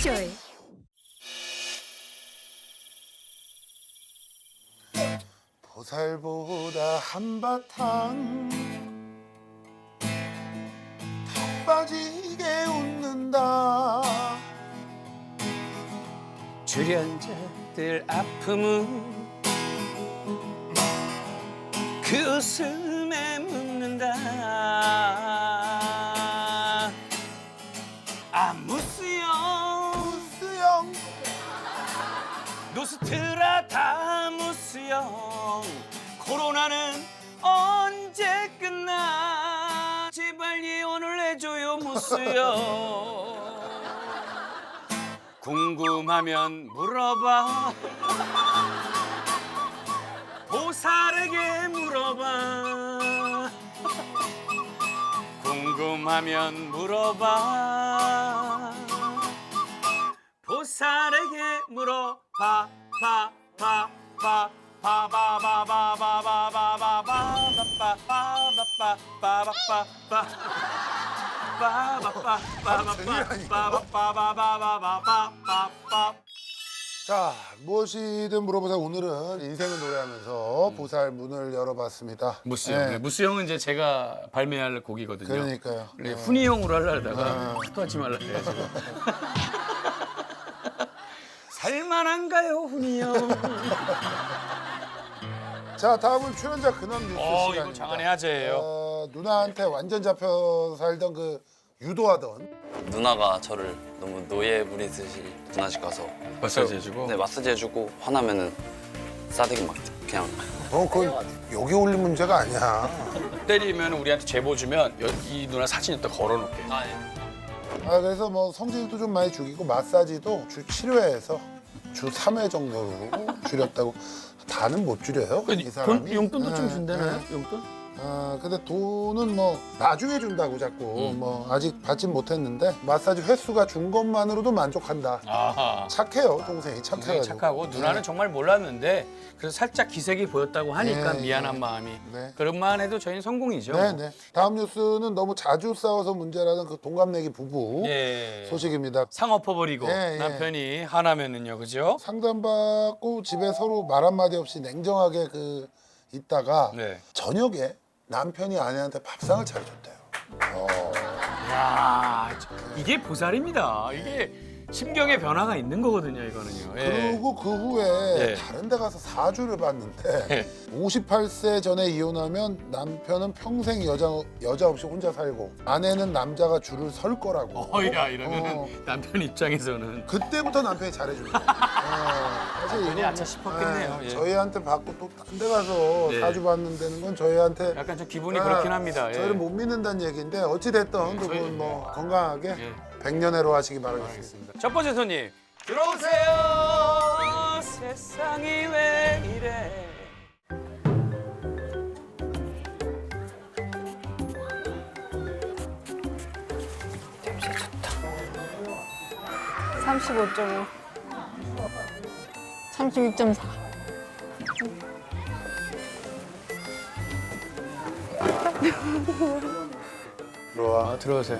Joy. 보살보다 한바탕 턱 빠지게 웃는다. 출연자들 아픔은 그 웃음에 묻는다. 아 무스형 수영 노스트라다무스형 코로나는 언제 끝나 제발 예언을 해줘요 무스형 궁금하면 물어봐 보살에게 물어봐 궁금하면 물어봐 보살에게 물어봐 자, 무엇이든 물어보자. 오늘은 인생을 노래하면서 보살 문을 열어봤습니다. 무스형. 네. 네. 무스형은 이제 제가 발매할 곡이거든요. 그러니까요. 네, 훈이형으로 하려다가 하지 말라 그래가지고. 살만한가요, 훈이형? 자, 다음은 출연자 근황 뉴스 시간입니다. 이거 장안의 화제예요. 누나한테 완전 잡혀 살던 그 유도하던 누나가 저를 너무 노예 부리듯이 누나 집 가서 마사지 해주고? 네, 마사지 해주고 화나면은 싸대기 막 그냥 그건 여기 올릴 문제가 아니야. 때리면 우리한테 제보 주면 이 누나 사진 또 걸어놓게. 그래서 뭐 성질도 좀 많이 죽이고 마사지도 주 7회에서 주 3회 정도로 줄였다고. 다는 못 줄여요. 이 사람이. 용돈도 좀 네, 준다나요? 네. 용돈? 근데 돈은 뭐 나중에 준다고 자꾸 뭐 아직 받진 못했는데 마사지 횟수가 준 것만으로도 만족한다. 아하. 착해요, 동생이 굉장히 착해가지고. 착하고 누나는 정말 몰랐는데 그래서 살짝 기색이 보였다고 하니까 네, 미안한 네. 마음이 네. 그런만 해도 저희는 성공이죠. 네네. 다음 뉴스는 너무 자주 싸워서 문제라는 그 동갑내기 부부 예. 소식입니다. 상 엎어버리고 예, 예. 남편이 화나면은요, 그죠? 상담받고 집에 서로 말 한마디 없이 냉정하게 있다가 네. 저녁에 남편이 아내한테 밥상을 차려줬대요. 야, 이게 보살입니다. 이게 심경의 변화가 있는 거거든요, 이거는요. 예. 그리고 그 후에 예. 다른 데 가서 사주를 봤는데 예. 58세 전에 이혼하면 남편은 평생 여자 없이 혼자 살고 아내는 남자가 줄을 설 거라고. 야 이러면 어. 남편 입장에서는 그때부터 남편이 잘해주는 거예요. 사실 남편이 이건 아차 싶었겠네요. 예. 저희한테 받고 또 딴 데 가서 네. 사주 받는다는 건 저희한테 약간 좀 기분이 그렇긴 합니다. 예. 저희를 못 믿는다는 얘기인데 어찌됐든 두 저희- 분 뭐 건강하게 예. 백년해로 하시기 바라겠습니다. 첫 번째 손님 들어오세요. 세상이 왜 이래? 35.5 36.4 들어와. 들어오세요.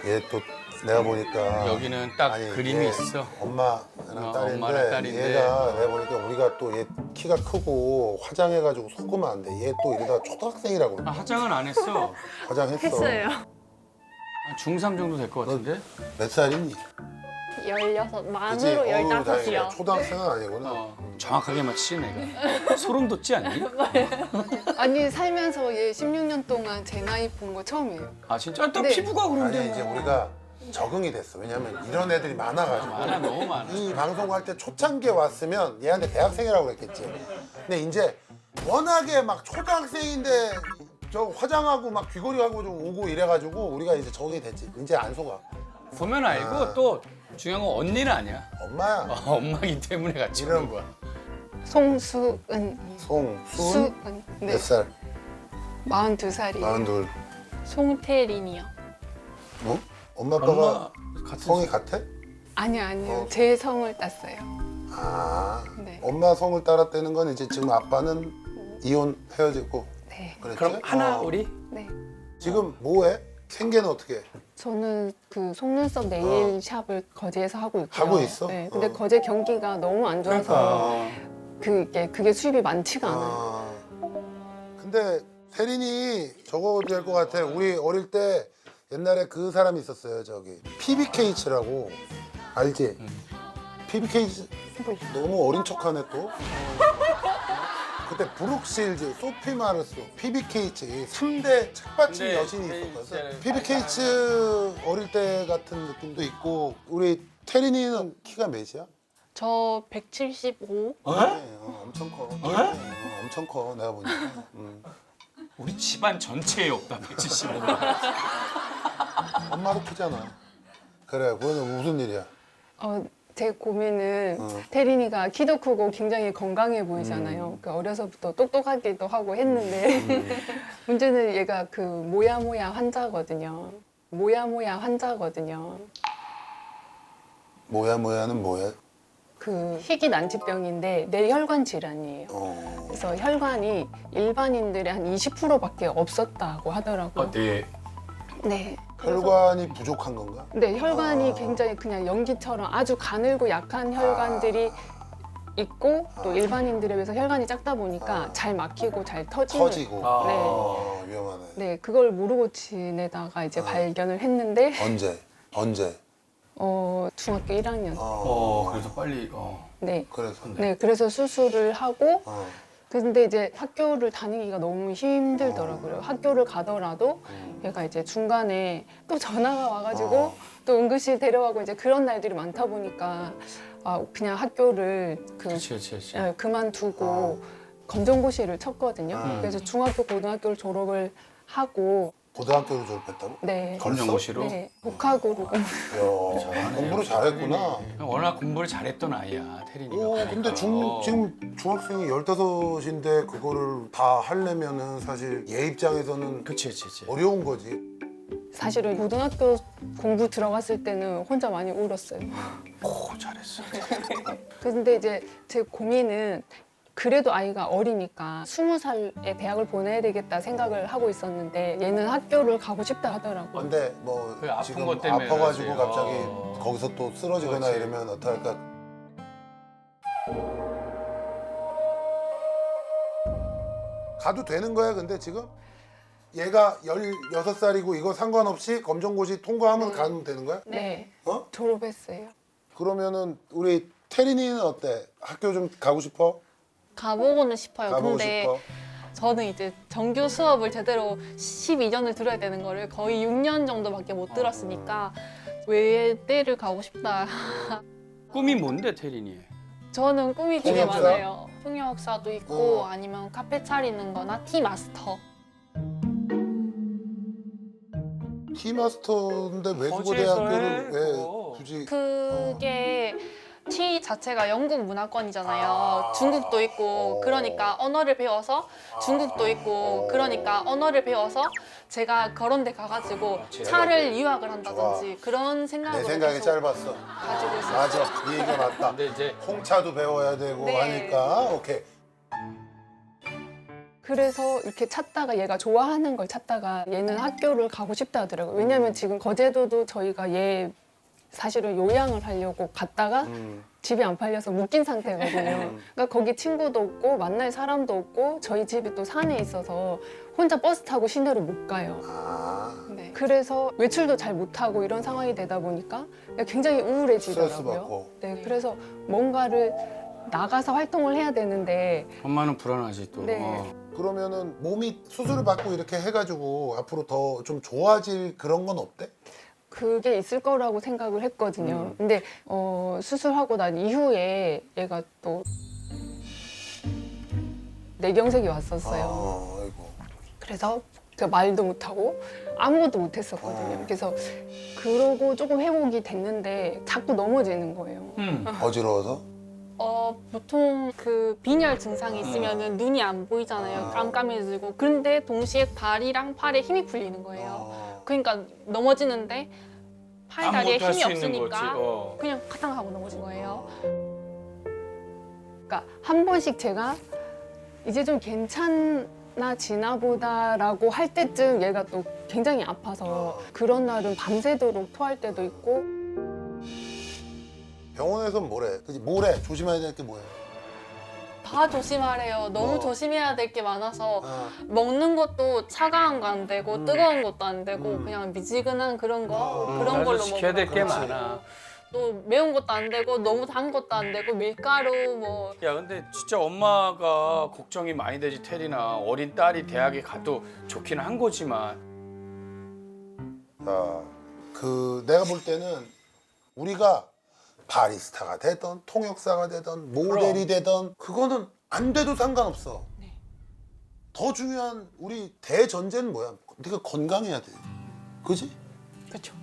얘 또 내가 보니까 여기는 딱 아니, 그림이 얘 있어. 엄마랑 딸인데, 엄마랑 딸인데. 얘가 내가 보니까 우리가 또 얘 키가 크고 화장해가지고 속으면 안 돼. 얘 또 이러다 초등학생이라고 그래. 화장은 안 했어. 화장했어. 했어요. 한 중3 정도 될 것 같은데? 몇 살이니? 16 만으로 그치? 어우, 다행이다. 15이요. 초등학생은 아니구나. 정확하게 맞히네 내가. 소름 돋지 않니? 아니 살면서 얘 16년 동안 제 나이 본 거 처음이에요. 아 진짜? 또 네. 피부가 그런데 아니 이제 우리가 적응이 됐어. 왜냐면 이런 애들이 많아가지고. 많아 너무 많아. 이 방송할 때 초창기에 왔으면 얘한테 대학생이라고 그랬겠지. 근데 이제 워낙에 막 초등학생인데 저 화장하고 막 귀걸이 하고 좀 오고 이래가지고 우리가 이제 적응이 됐지. 이제 안 속아. 보면 알고 또 중요한 건 언니는 아니야. 엄마야. 엄마기 때문에 같이 이름. 오는 거야. 송수은 송수은 수은 네 몇 살? 42살이에요. 42. 송태린이요. 어? 엄마 아빠가 엄마 같은 성이 같아? 아니요 아니요 어. 제 성을 땄어요. 아. 네. 엄마 성을 따랐다는 건 이제 지금 아빠는 이혼 헤어지고 네. 그랬지? 그럼 하나 어. 우리 네. 지금 뭐해? 생계는 어떻게 해? 저는 그 속눈썹 네일 샵을 거제에서 하고 있고요. 하고 있어? 네. 근데 어. 거제 경기가 너무 안 좋아서 그게 수입이 많지가 않아요. 근데 태린이 적어도 될 것 같아. 우리 어릴 때 옛날에 그 사람이 있었어요. 저기 PBK치라고 알지? PBK 너무 어린 척하네 또. 그때 브룩실즈, 소피 마르소, PBK치 3대 책받침 근데 여신이 그 있었거든. 이제는 PBK치 어릴 때 같은 느낌도 있고 우리 태린이는 키가 몇이야? 저 175. 엄청 커. 엄청 커. 내가 보니까. 우리 집안 전체에 없다 175. 엄마도 크잖아. 그래, 그거는 무슨 일이야? 제 고민은 어. 태린이가 키도 크고 굉장히 건강해 보이잖아요. 그 어려서부터 똑똑하기도 하고 했는데 문제는 얘가 그 모야모야 환자거든요. 모야모야 환자거든요. 모야는 뭐야? 그 희귀 난치병인데 뇌혈관 질환이에요. 그래서 혈관이 일반인들의 한 20%밖에 없었다고 하더라고요. 네. 네. 혈관이 부족한 건가? 네, 혈관이 아. 굉장히 그냥 연기처럼 아주 가늘고 약한 혈관들이 있고 또 일반인들에 비해서 혈관이 작다 보니까 잘 막히고 잘 터지는 터지고. 위험하네. 네, 그걸 모르고 지내다가 이제 발견을 했는데 언제? 중학교 1학년. 그래서 빨리. 네. 그래서. 네, 그래서 수술을 하고 어. 근데 이제 학교를 다니기가 너무 힘들더라고요. 학교를 가더라도 얘가 이제 중간에 또 전화가 와가지고 또 응급실 데려가고 이제 그런 날들이 많다 보니까 그냥 학교를 그렇지. 그만두고 검정고시를 쳤거든요. 그래서 중학교, 고등학교를 졸업을 하고 고등학교를 졸업했다고? 네. 검정고시로. 네, 복학으로 이야, 공부를 잘했구나. 워낙 공부를 잘했던 아이야 태린이가. 근데 지금 중학생이 15인데 그거를 다 하려면은 사실 얘 입장에서는 그치. 어려운 거지. 사실은 고등학교 공부 들어갔을 때는 혼자 많이 울었어요. 오 잘했어. 근데 이제 제 고민은 그래도 아이가 어리니까 20살에 대학을 보내야 되겠다 생각을 하고 있었는데 얘는 학교를 가고 싶다 하더라고요. 근데 뭐 그 아픈 지금 것 때문에 아파가지고 그러지. 갑자기 거기서 또 쓰러지거나 그렇지. 이러면 어떡할까? 가도 되는 거야 근데 지금? 얘가 16살이고 이거 상관없이 검정고시 통과하면 가면 되는 거야? 네. 어? 졸업했어요. 그러면은 우리 태린이는 어때? 학교 좀 가고 싶어? 가보고는 싶어요. 가보고 근데 싶어? 저는 이제 정규 수업을 제대로 12년을 들어야 되는 거를 거의 6년 정도밖에 못 들었으니까 외대를 가고 싶다. 꿈이 뭔데 태린이? 저는 꿈이 되게 통역사? 많아요. 통역사도 있고 어. 아니면 카페 차리는 거나 티 마스터. 티마스터인데 외국어 거제에서 대학교를 해, 왜 그거. 굳이? 그게 티 자체가 영국 문화권이잖아요. 아. 중국도 있고 그러니까 언어를 배워서 중국도 있고 그러니까 언어를 배워서 제가 그런 데 가가지고 차를 유학을 한다든지 그런 내 생각을 생각이 계속 짧았어. 가지고 있어요. 맞아, 네 얘기가 맞다. 근데 이제 홍차도 배워야 되고 네. 하니까 오케이. 그래서 이렇게 찾다가 얘가 좋아하는 걸 찾다가 얘는 학교를 가고 싶다 하더라고요. 왜냐면 지금 거제도도 저희가 얘 사실은 요양을 하려고 갔다가 집이 안 팔려서 묶인 상태거든요. 그러니까 거기 친구도 없고 만날 사람도 없고 저희 집이 또 산에 있어서 혼자 버스 타고 시내로 못 가요. 네. 그래서 외출도 잘 못하고 이런 상황이 되다 보니까 굉장히 스트레스 우울해지더라고요. 받고. 네, 그래서 뭔가를 나가서 활동을 해야 되는데 엄마는 불안하지 또. 네. 그러면은 몸이 수술을 받고 이렇게 해가지고 앞으로 더 좀 좋아질 그런 건 없대? 그게 있을 거라고 생각을 했거든요. 근데 수술하고 난 이후에 얘가 또 뇌경색이 왔었어요. 아이고. 그래서 그 말도 못하고 아무것도 못했었거든요. 그래서 그러고 조금 회복이 됐는데 자꾸 넘어지는 거예요. 어지러워서? 보통 그 빈혈 증상이 있으면은 눈이 안 보이잖아요. 깜깜해지고. 그런데 동시에 다리랑 팔에 힘이 풀리는 거예요. 그러니까 넘어지는데 팔 다리에 아무것도 할 힘이 수 있는 거지. 없으니까 그냥 카탕 하고 넘어진 거예요. 그러니까 한 번씩 제가 이제 좀 괜찮아지는 나 지나보다라고 할 때쯤 얘가 또 굉장히 아파서 그런 날은 밤새도록 토할 때도 있고. 병원에선 뭐래? 그지? 뭐래? 조심해야 될 게 뭐야? 다 조심하래요. 너무 뭐? 조심해야 될 게 많아서 어. 먹는 것도 차가운 거 안 되고 뜨거운 것도 안 되고 그냥 미지근한 그런 거 그런 걸로 지켜야 될 게 먹으라고. 많아. 또 매운 것도 안 되고 너무 단 것도 안 되고 밀가루 뭐 야 근데 진짜 엄마가 걱정이 많이 되지 테리나. 어린 딸이 대학에 가도 좋기는 한 거지만. 자, 그 내가 볼 때는 우리가 바리스타가 되던 통역사가 되던 모델이 되던 그거는 안 돼도 상관없어. 네. 더 중요한 우리 대전제는 뭐야? 네가 건강해야 돼. 그지? 그렇죠.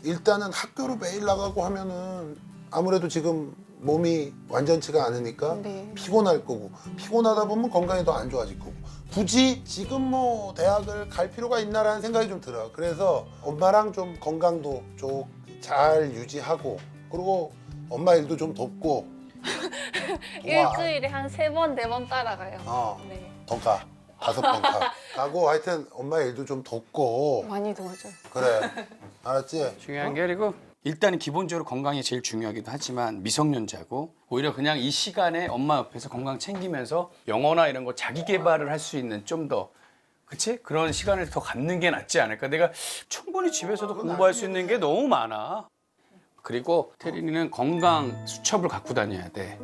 일단은 학교를 매일 나가고 하면은 아무래도 지금 몸이 완전치가 않으니까 네. 피곤할 거고 피곤하다 보면 건강이 더 안 좋아질 거고 굳이 지금 뭐 대학을 갈 필요가 있나라는 생각이 좀 들어. 그래서 엄마랑 좀 건강도 좀 잘 유지하고 그리고 엄마 일도 좀 돕고 도와. 일주일에 한 3번, 4번 따라가요. 네. 더 가. 5번 가. 가고 하여튼 엄마 일도 좀 돕고 많이 도와줘요. 그래. 알았지? 중요한 게 그리고 일단은 기본적으로 건강이 제일 중요하기도 하지만 미성년자고 오히려 그냥 이 시간에 엄마 옆에서 건강 챙기면서 영어나 이런 거 자기 개발을 할 수 있는 좀 더 그치? 그런 시간을 더 갖는 게 낫지 않을까? 내가 충분히 집에서도 공부할 수 있는 게 너무 많아. 그리고 태린이는 건강 수첩을 갖고 다녀야 돼.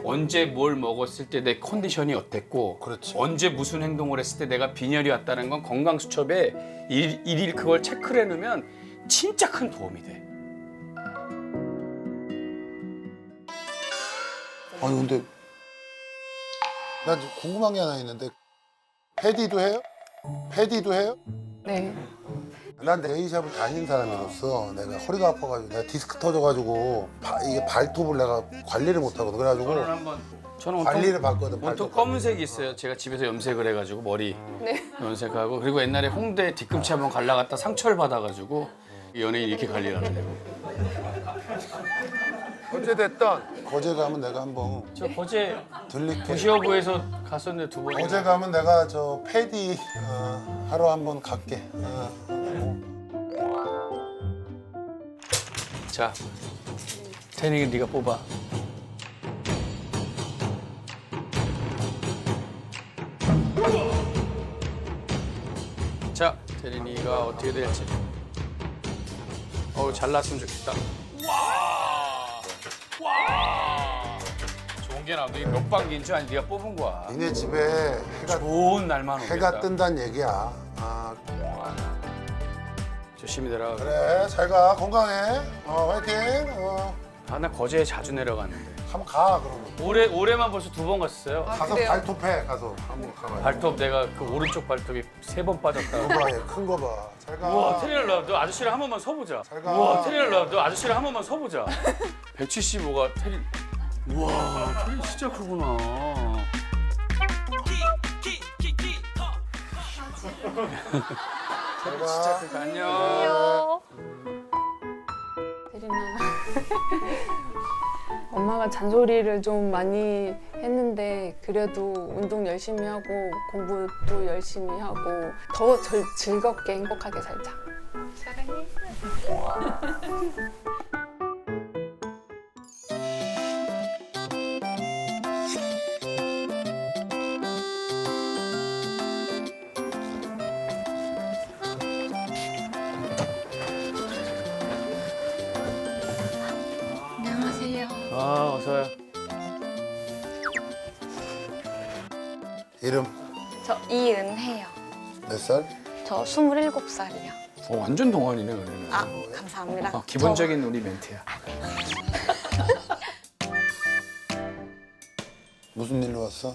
언제 뭘 먹었을 때 내 컨디션이 어땠고 그렇지. 언제 무슨 행동을 했을 때 내가 빈혈이 왔다는 건 건강 수첩에 일일 그걸 체크를 해놓으면 진짜 큰 도움이 돼. 아니 근데 나 지금 궁금한 게 하나 있는데 패디도 해요? 패디도 해요? 네. 난 네일샵을 다니는 사람으로서 내가 허리가 아파가지고 내가 디스크 터져가지고 이게 발톱을 내가 관리를 못하거든. 그래가지고 저는 관리를 받거든. 온통 발톱 검은색이 있어요. 제가 집에서 염색을 해가지고 머리 네. 염색하고 그리고 옛날에 홍대 뒤꿈치 한번 갈라 갔다 상처를 받아가지고 연예인 이렇게 관리를 하는데요. 어찌됐든 거제 가면 내가 한번 저 어제 들릴게. 도시어부에서 갔었는데 2번. 어제 가면 내가 저 패디 하러 한번 갈게. 자, 태닝이 네가 뽑아. 자, 태린이가 어떻게 될지. 잘 났으면 좋겠다. 와, 와. 좋은 게 나온다. 이게 몇 반기인 줄 아니? 네가 뽑은 거야. 니네 집에 좋은 날만 오겠다. 해가 뜬다는 얘기야. 조심히 들어가. 그래 잘 가. 건강해. 화이팅. 나 거제에 자주 내려갔는데. 한번 가 그러면. 올해만 벌써 2번 갔어요. 가서 그래요? 발톱해 가서 한번 가봐. 발톱 내가 그 오른쪽 발톱이 3번 빠졌다. 봐, 얘 큰 거 봐. 잘 가. 우와, 테리얼라, 너 아저씨랑 한 번만 서보자. 잘 가. 우와, 테리얼라, 너 아저씨랑 한 번만 서보자. 175가 테리. 우와, 테리 진짜 크구나. 잘 가. 진짜 크다. 안녕. 세린아. 엄마가 잔소리를 좀 많이 했는데 그래도 운동 열심히 하고 공부도 열심히 하고 더 즐겁게 행복하게 살자. 사랑해. 안녕하세요. 어서요. 이름 저 이은혜요. 몇 살? 저 27살이요. 완전 동안이네, 그러면. 아, 감사합니다. 기본적인 우리 멘트야. 무슨 일로 왔어?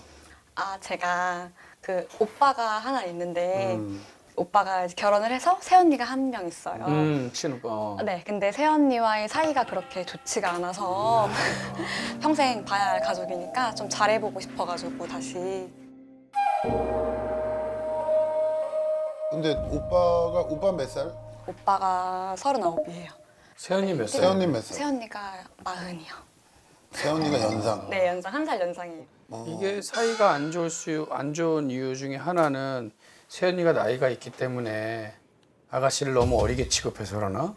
제가 그 오빠가 하나 있는데 음. 오빠가 이제 결혼을 해서 새언니가 한 명 있어요. 친오빠. 네, 근데 새언니와의 사이가 그렇게 좋지가 않아서 평생 봐야 할 가족이니까 좀 잘해보고 싶어가지고 다시. 근데 오빠 몇 살? 오빠가 39이에요. 세연이 몇 살? 세연님 몇 살? 새언니가 40이요. 세연이가 연상. 네, 연상 1살 연상이에요. 이게 사이가 안 좋은 이유 중에 하나는 세연이가 나이가 있기 때문에 아가씨를 너무 어리게 취급해서 그러나?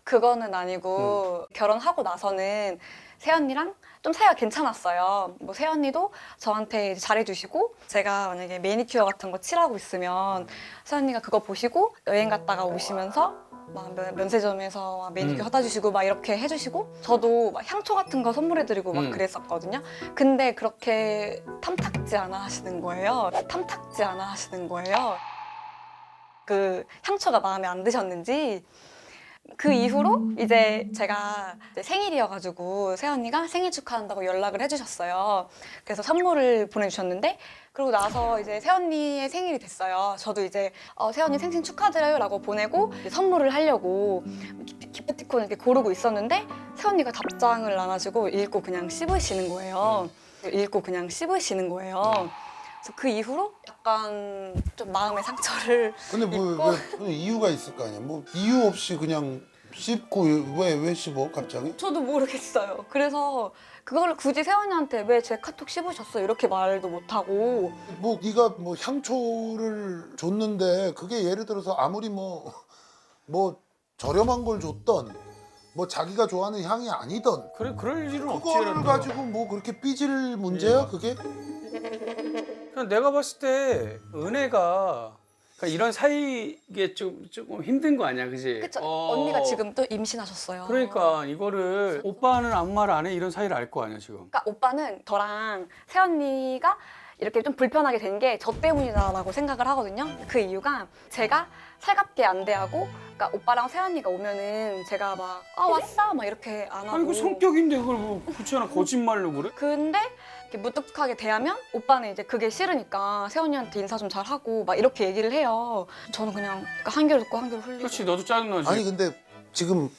그거는 아니고 결혼하고 나서는 세연이랑 좀 사이가 괜찮았어요. 뭐 세연이도 저한테 이제 잘해주시고 제가 만약에 매니큐어 같은 거 칠하고 있으면 세연이가 그거 보시고 여행 갔다가 오시면서 막 면세점에서 막 매니큐어 하다 주시고 막 이렇게 해주시고 저도 막 향초 같은 거 선물해드리고 막 그랬었거든요. 근데 그렇게 탐탁지 않아 하시는 거예요. 탐탁지 않아 하시는 거예요. 그 향초가 마음에 안 드셨는지 그 이후로 이제 제가 이제 생일이어가지고 세연이가 생일 축하한다고 연락을 해주셨어요. 그래서 선물을 보내주셨는데 그러고 나서 이제 세연이의 생일이 됐어요. 저도 이제 세연이 생신 축하드려요라고 보내고 이제 선물을 하려고 기프티콘을 이렇게 고르고 있었는데 세연이가 답장을 안 하시고 읽고 그냥 씹으시는 거예요. 읽고 그냥 씹으시는 거예요. 그래서 그 이후로 약간 좀 마음의 상처를 근데 뭐 왜 이유가 있을 거 아니야? 뭐 이유 없이 그냥 씹고 왜 씹어 갑자기? 저도 모르겠어요. 그래서 그거를 굳이 세연이한테 왜 제 카톡 씹으셨어? 이렇게 말도 못하고 뭐 네가 뭐 향초를 줬는데 그게 예를 들어서 아무리 뭐 저렴한 걸 줬던 뭐 자기가 좋아하는 향이 아니던 그래 그럴 일은 없지. 그거를 그래도. 가지고 뭐 그렇게 삐질 문제야 그게? 그냥 내가 봤을 때 은혜가 그러니까 이런 사이게 조금 힘든 거 아니야, 그지? 그쵸? 언니가 지금 또 임신하셨어요. 그러니까 이거를 오빠는 아무 말 안 해 이런 사이를 알 거 아니야 지금. 그러니까 오빠는 저랑 세연이가 이렇게 좀 불편하게 된 게 저 때문이다라고 생각을 하거든요. 그 이유가 제가 살갑게 안 대하고 그러니까 오빠랑 세연이가 오면은 제가 막 왔어? 막 이렇게 안 하고 아니 그 성격인데 그걸 뭐 그렇잖아 거짓말로 그래? 근데 이렇게 무뚝뚝하게 대하면 오빠는 이제 그게 싫으니까 세연이한테 인사 좀 잘하고 막 이렇게 얘기를 해요. 저는 그냥 한 귀로 듣고 한 귀로 흘리고 그렇지 너도 짜증나지. 아니 근데 지금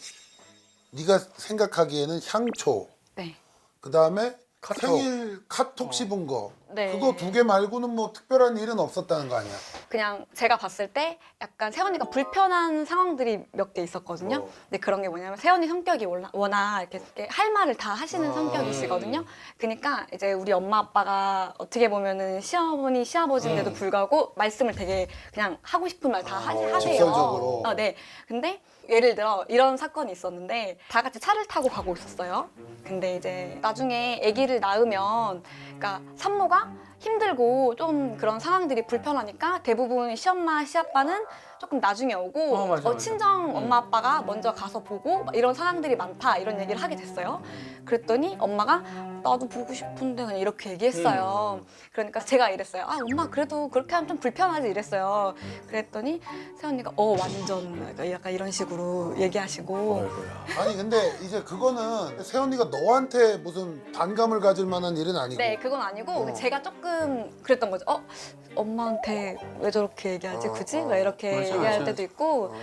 네가 생각하기에는 향초 네. 그다음에 카톡. 생일 카톡 씹은 거 네. 그거 2개 말고는 뭐 특별한 일은 없었다는 거 아니야? 그냥 제가 봤을 때 약간 세연이가 불편한 상황들이 몇 개 있었거든요. 근데 그런 게 뭐냐면 세연이 성격이 워낙 이렇게 할 말을 다 하시는 성격이시거든요. 그러니까 이제 우리 엄마 아빠가 어떻게 보면은 시어머니 시아버지인데도 불구하고 말씀을 되게 그냥 하고 싶은 말 다 하세요. 직설적으로. 네. 근데 예를 들어 이런 사건이 있었는데 다 같이 차를 타고 가고 있었어요. 근데 이제 나중에 아기를 낳으면 그러니까 산모가 힘들고 좀 그런 상황들이 불편하니까 대부분 시엄마, 시아빠는 조금 나중에 오고 맞아. 친정 엄마 아빠가 먼저 가서 보고 막 이런 상황들이 많다 이런 얘기를 하게 됐어요. 그랬더니 엄마가 나도 보고 싶은데 그냥 이렇게 얘기했어요. 그러니까 제가 이랬어요. 엄마 그래도 그렇게 하면 좀 불편하지 이랬어요. 그랬더니 세연이가 완전 약간 이런 식으로 얘기하시고 아니 근데 이제 그거는 세연이가 너한테 무슨 반감을 가질 만한 일은 아니고 네, 그건 아니고 제가 조금 그랬던 거죠. 엄마한테 왜 저렇게 얘기하지 굳이? 막 이렇게 맞아, 얘기할 맞아. 때도 있고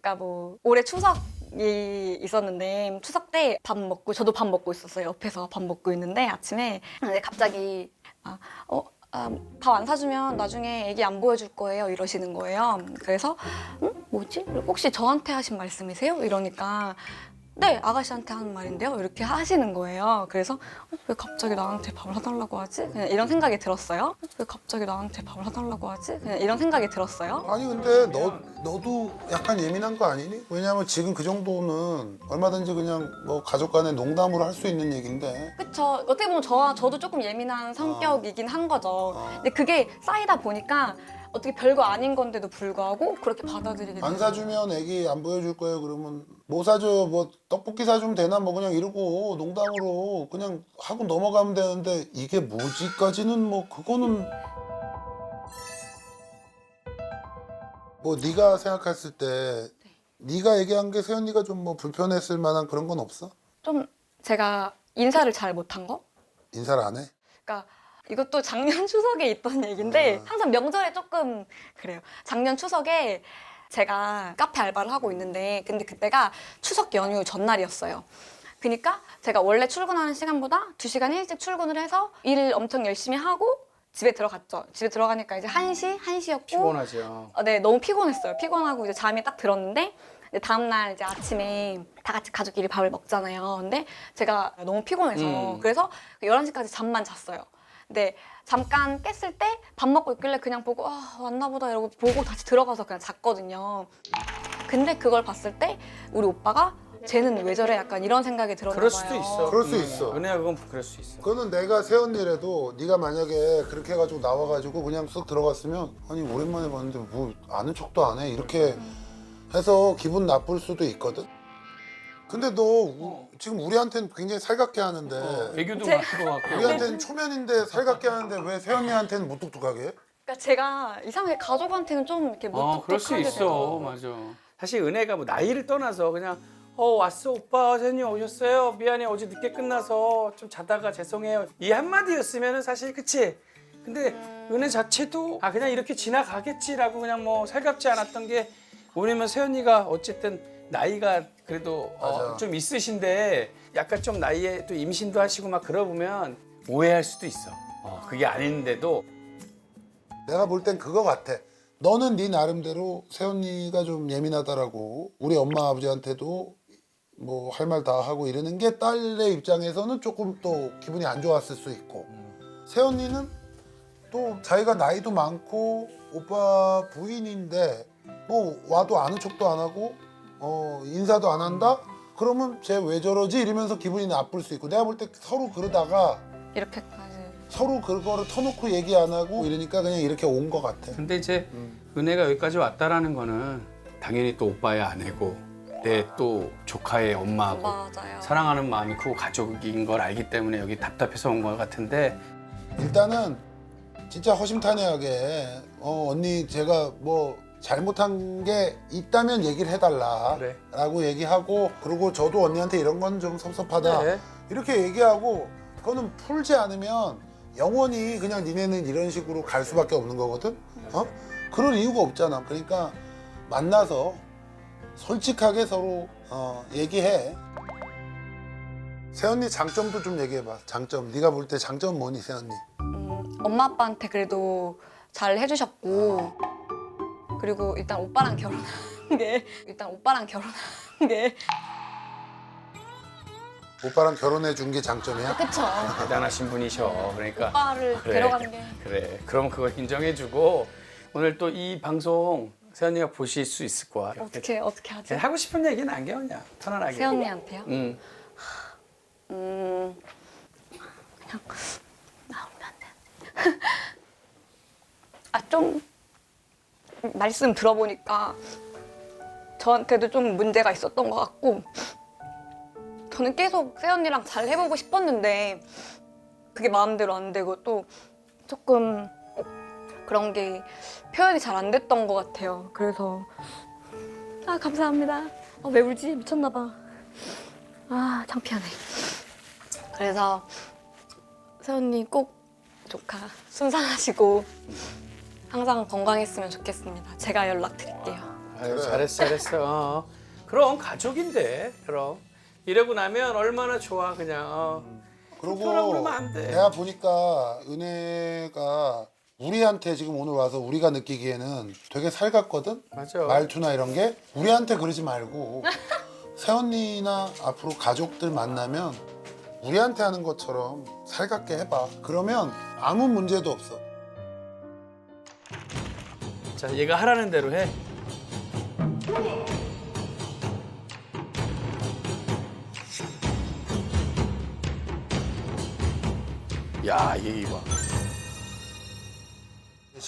그러니까 뭐 올해 추석이 있었는데 추석 때 밥 먹고 저도 밥 먹고 있었어요. 옆에서 밥 먹고 있는데 아침에 근데 갑자기 밥 안 사주면 나중에 애기 안 보여줄 거예요 이러시는 거예요. 그래서 뭐지? 혹시 저한테 하신 말씀이세요? 이러니까 네, 아가씨한테 하는 말인데요. 이렇게 하시는 거예요. 그래서 왜 갑자기 나한테 밥을 사달라고 하지? 그냥 이런 생각이 들었어요. 왜 갑자기 나한테 밥을 사달라고 하지? 그냥 이런 생각이 들었어요. 아니 근데 너도 약간 예민한 거 아니니? 왜냐면 지금 그 정도는 얼마든지 그냥 뭐 가족 간에 농담으로 할 수 있는 얘기인데 그쵸. 어떻게 보면 저도 조금 예민한 성격이긴 한 거죠. 근데 그게 쌓이다 보니까 어떻게 별거 아닌 건데도 불구하고 그렇게 받아들이게 안 돼요. 사주면 애기 안 보여줄 거예요 그러면 뭐 사줘 뭐 떡볶이 사주면 되나 뭐 그냥 이러고 농담으로 그냥 하고 넘어가면 되는데 이게 뭐지까지는 뭐 그거는 뭐 네가 생각했을 때 네가 얘기한 게 세연이가 좀 뭐 불편했을 만한 그런 건 없어? 좀 제가 인사를 잘 못한 거? 인사를 안 해? 그러니까 이것도 작년 추석에 있던 얘기인데 항상 명절에 조금 그래요. 작년 추석에 제가 카페 알바를 하고 있는데 근데 그때가 추석 연휴 전날이었어요. 그러니까 제가 원래 출근하는 시간보다 2시간 일찍 출근을 해서 일을 엄청 열심히 하고 집에 들어갔죠. 집에 들어가니까 이제 1시였고 피곤하죠. 네, 너무 피곤했어요. 피곤하고 이제 잠이 딱 들었는데 이제 다음날 이제 아침에 다 같이 가족끼리 밥을 먹잖아요. 근데 제가 너무 피곤해서 그래서 11시까지 잠만 잤어요. 근데 잠깐 깼을 때 밥 먹고 있길래 그냥 보고 왔나 보다 이러고 보고 다시 들어가서 그냥 잤거든요. 근데 그걸 봤을 때 우리 오빠가 쟤는 왜 저래 약간 이런 생각이 들었나 그럴 봐요. 수도 있어. 그럴 수 있어. 은혜야 그건 그럴 수 있어. 그거는 내가 새언니라도 네가 만약에 그렇게 해가지고 나와가지고 그냥 쓱 들어갔으면 아니 오랜만에 봤는데 뭐 아는 척도 안 해 이렇게 해서 기분 나쁠 수도 있거든. 근데 너 지금 우리한테는 굉장히 살갑게 하는데 애교도 제- 맡기고 갖고. 우리한테는 초면인데 살갑게 하는데 왜 새언니한테는 무뚝뚝하게 해? 그러니까 제가 이상하게 가족한테는 좀 이렇게 그럴 수 무뚝뚝하게 있어. 돼요. 맞아. 사실 은혜가 뭐 나이를 떠나서 그냥 왔어 오빠 세연이 오셨어요. 미안해 어제 늦게 끝나서 좀 자다가 죄송해요. 이 한마디였으면은 사실 그치. 근데 은혜 자체도 그냥 이렇게 지나가겠지라고 그냥 뭐 살갑지 않았던 게 왜냐면 세연이가 어쨌든 나이가 그래도 맞아. 좀 있으신데 약간 좀 나이에 또 임신도 하시고 막 그러 보면 오해할 수도 있어. 그게 아닌데도 내가 볼 땐 그거 같아. 너는 네 나름대로 새언니가 좀 예민하다라고 우리 엄마 아버지한테도 뭐 할 말 다 하고 이러는 게 딸의 입장에서는 조금 또 기분이 안 좋았을 수 있고 새언니는 또 자기가 나이도 많고 오빠 부인인데 뭐 와도 아는 척도 안 하고 인사도 안 한다? 그러면 쟤 왜 저러지? 이러면서 기분이 나쁠 수 있고 내가 볼 때 서로 그러다가 이렇게까지. 서로 그거를 터놓고 얘기 안 하고 이러니까 그냥 이렇게 온 것 같아. 근데 이제 은혜가 여기까지 왔다라는 거는 당연히 또 오빠의 아내고 내 또 조카의 엄마고 맞아요. 사랑하는 마음이 크고 가족인 걸 알기 때문에 여기 답답해서 온 것 같은데 일단은 진짜 허심탄회하게 언니 제가 뭐 잘못한 게 있다면 얘기를 해달라라고 그래. 얘기하고 그리고 저도 언니한테 이런 건 좀 섭섭하다 그래. 이렇게 얘기하고 그거는 풀지 않으면 영원히 그냥 니네는 이런 식으로 갈 수밖에 없는 거거든. 그럴 이유가 없잖아. 그러니까 만나서 솔직하게 서로 얘기해. 새언니 장점도 좀 얘기해봐. 장점. 네가 볼 때 장점 뭐니 새언니? 엄마 아빠한테 그래도 잘 해주셨고 그리고 일단 오빠랑 결혼한 게 오빠랑 결혼해 준 게 장점이야? 그쵸. 대단하신 분이셔. 그러니까 오빠를 그래. 데려가는 게 그래. 그럼 그걸 인정해주고 오늘 또 이 방송 세연이가 보실 수 있을 거야. 어떻게 하지? 그냥 하고 싶은 얘기 남겨 그냥 편안하게. 새언니한테요? 응. 그냥 나오면 안 돼. 좀 말씀 들어보니까 저한테도 좀 문제가 있었던 것 같고 저는 계속 새언니랑 잘 해보고 싶었는데 그게 마음대로 안 되고 또 조금 그런 게 표현이 잘 안 됐던 것 같아요. 그래서 감사합니다. 왜 울지? 미쳤나 봐. 창피하네. 그래서 새언니 꼭 조카 순산하시고 항상 건강했으면 좋겠습니다. 제가 연락드릴게요. 아유, 그래. 잘했어. 그럼 가족인데 그럼 이러고 나면 얼마나 좋아 그냥. 그리고 그러면 안 돼. 내가 보니까 은혜가 우리한테 지금 오늘 와서 우리가 느끼기에는 되게 살갑거든? 맞아. 말투나 이런 게 우리한테 그러지 말고 새언니나 앞으로 가족들 만나면 우리한테 하는 것처럼 살갑게 해봐. 그러면 아무 문제도 없어. 자, 얘가 하라는 대로 해. 야, 이게 이거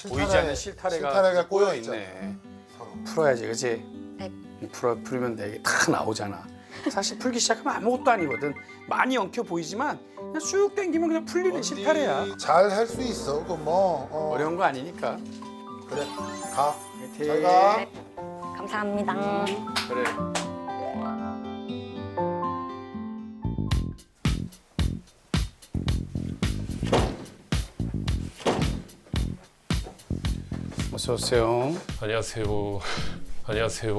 보이지 않는 실타래가 꼬여 있네. 풀어야지, 그렇지? 네. 풀면 돼. 이게 다 나오잖아. 사실 풀기 시작하면 아무것도 아니거든. 많이 엉켜 보이지만 그냥 쑥 당기면 그냥 풀리는 실타래야. 잘 할 수 있어. 그 뭐 어려운 거 아니니까. 그래 가. 화이팅. 잘 가. 네. 감사합니다. 그래. 어서 오세요. 안녕하세요. 안녕하세요.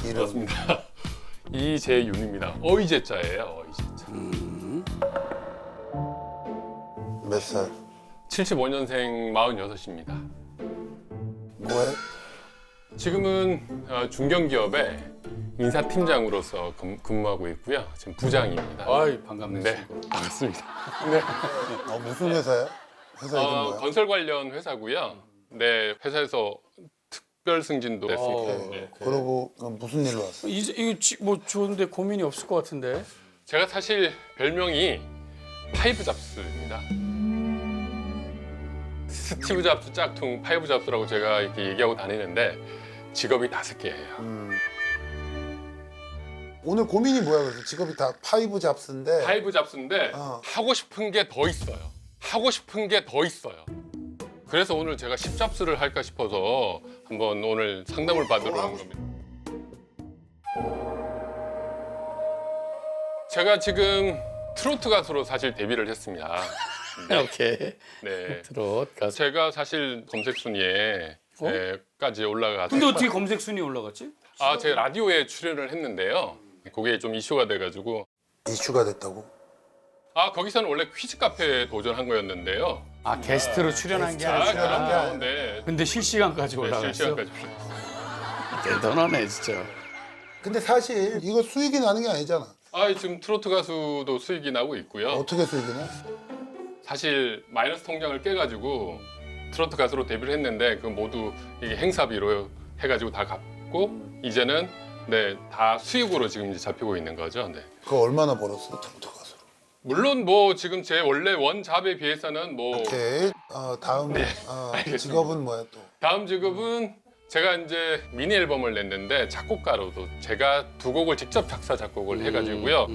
이름 반갑습니다. 이재윤입니다. 어이제자예요. 어이제자. 몇 살? 75년생 46입니다. 뭐해? 지금은 중견기업의 인사팀장으로서 근무하고 있고요. 지금 부장입니다. 아이 반갑네. 네, 친구. 반갑습니다. 무슨 회사야? 회사 이름 뭐야? 건설 관련 회사고요. 네, 회사에서 특별 승진도 했습니다. 네. 그러고 무슨 일로 왔어? 이거 뭐 좋은데 고민이 없을 것 같은데. 제가 사실 별명이 파이브 잡스입니다. 스티브 잡스 짝퉁 파이브 잡스라고 제가 이렇게 얘기하고 다니는데 직업이 5개예요. 오늘 고민이 뭐야? 그래서 직업이 다 파이브 잡스인데. 파이브 잡스인데 하고 싶은 게 더 있어요. 하고 싶은 게 더 있어요. 그래서 오늘 제가 10잡스를 할까 싶어서 한번 오늘 상담을 받으러 온 겁니다. 제가 지금 트로트 가수로 사실 데뷔를 했습니다. 오케이. 네. 트롯 가수. 제가 사실 검색 순위에 까지 올라가서 근데 어떻게 검색 순위 올라갔지? 제 라디오에 출연을 했는데요. 그게 좀 이슈가 돼가지고 이슈가 됐다고? 거기서는 원래 퀴즈 카페에 도전한 거였는데요. 아 게스트로 출연한 게 아니라. 출연한 게 아니라. 네. 근데 실시간까지 네, 올라갔어. 실시간까지. 대단하네 진짜. 근데 사실 이거 수익이 나는 게 아니잖아. 지금 트로트 가수도 수익이 나고 있고요. 어떻게 수익이 나? 사실 마이너스 통장을 깨가지고 트로트 가수로 데뷔를 했는데 그 모두 이게 행사비로 해가지고 다 갚고 이제는 다 수익으로 지금 이제 잡히고 있는 거죠. 네. 그거 얼마나 벌었어? 트로트 가수로. 물론 뭐 지금 제 원래 원잡에 비해서는 뭐 오케이. 다음 직업은 뭐야 또? 다음 직업은 제가 이제 미니 앨범을 냈는데 작곡가로도 제가 2곡을 직접 작사 작곡을 해가지고요.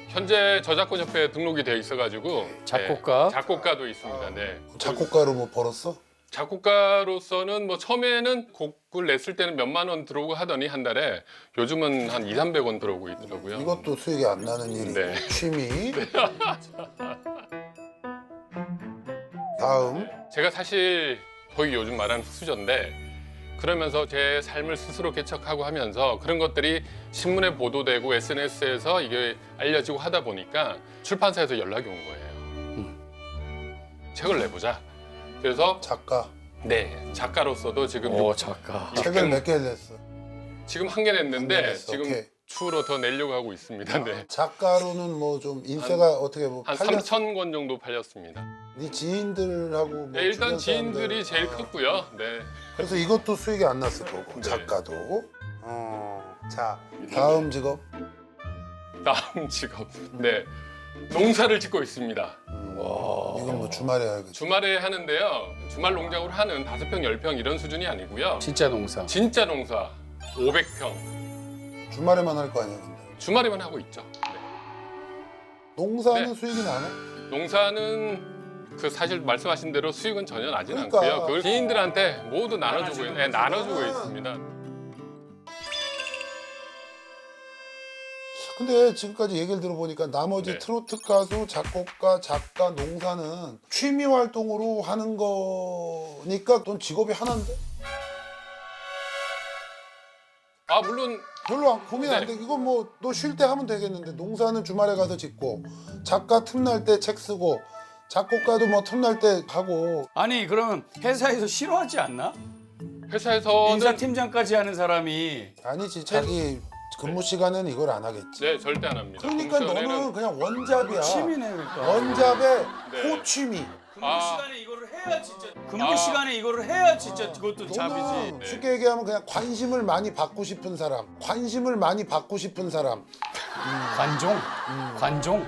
현재 저작권 협회에 등록이 되어 있어가지고 작곡가? 네, 작곡가도 있습니다. 네. 작곡가로 뭐 벌었어? 작곡가로서는 뭐 처음에는 곡을 냈을 때는 몇만 원 들어오고 하더니 한 달에 요즘은 한 200~300원 들어오고 있더라고요. 이것도 수익이 안 나는 일이 네. 취미. 다음 제가 사실 거의 요즘 말하는 흑수저인데 그러면서 제 삶을 스스로 개척하고 하면서 그런 것들이 신문에 보도되고 SNS에서 이게 알려지고 하다 보니까 출판사에서 연락이 온 거예요. 책을 내보자. 그래서 작가. 작가로서도 지금 작가. 책을 몇 개 냈어? 지금 1개 냈는데 한개 냈어. 지금 오케이. 추후로 더 내려고 하고 있습니다. 네. 작가로는 뭐 좀 인세가 어떻게 뭐 한 팔렸어? 3,000권 정도 팔렸습니다. 네 지인들하고 뭐 네, 일단 주변 지인들이 사람들. 제일 컸고요. 네. 그래서 이것도 수익이 안 났을 거고 네. 작가도. 자 다음 직업. 다음 직업. 네. 농사를 짓고 있습니다. 이건 뭐 주말에 해야겠지. 주말에 하는데요. 주말 농장으로 하는 5평, 10평 이런 수준이 아니고요. 진짜 농사. 진짜 농사 500평. 주말에만 할 거 아니야 근데. 주말에만 하고 있죠. 네. 농사는 네. 수익이 나나? 농사는 그 사실 말씀하신 대로 수익은 전혀 나진 그러니까. 않고요. 그걸 지인들한테 모두 나눠주고 있습니다. 근데 지금까지 얘기를 들어보니까 나머지 네. 트로트 가수, 작곡가, 작가, 농사는 취미 활동으로 하는 거니까 넌 직업이 하나인데? 물론 별로 고민 안 네. 돼. 이건 뭐 너 쉴 때 하면 되겠는데 농사는 주말에 가서 짓고 작가 틈날 때 책 쓰고 작곡가도 뭐 틈날 때 하고 아니 그러면 회사에서 싫어하지 않나? 회사에서는 인사팀장까지 하는 사람이 아니지 자기 근무 시간에는 이걸 안 하겠지. 네, 절대 안 합니다. 그러니까 너는 그냥 원잡이야. 취미네 그러니까. 원잡의 네. 호취미. 근무 시간에 이거를 해야 진짜. 근무 시간에 이거를 해야 진짜 그것도 너는 잡이지. 네. 쉽게 얘기하면 그냥 관심을 많이 받고 싶은 사람. 관심을 많이 받고 싶은 사람. 관종. 관종.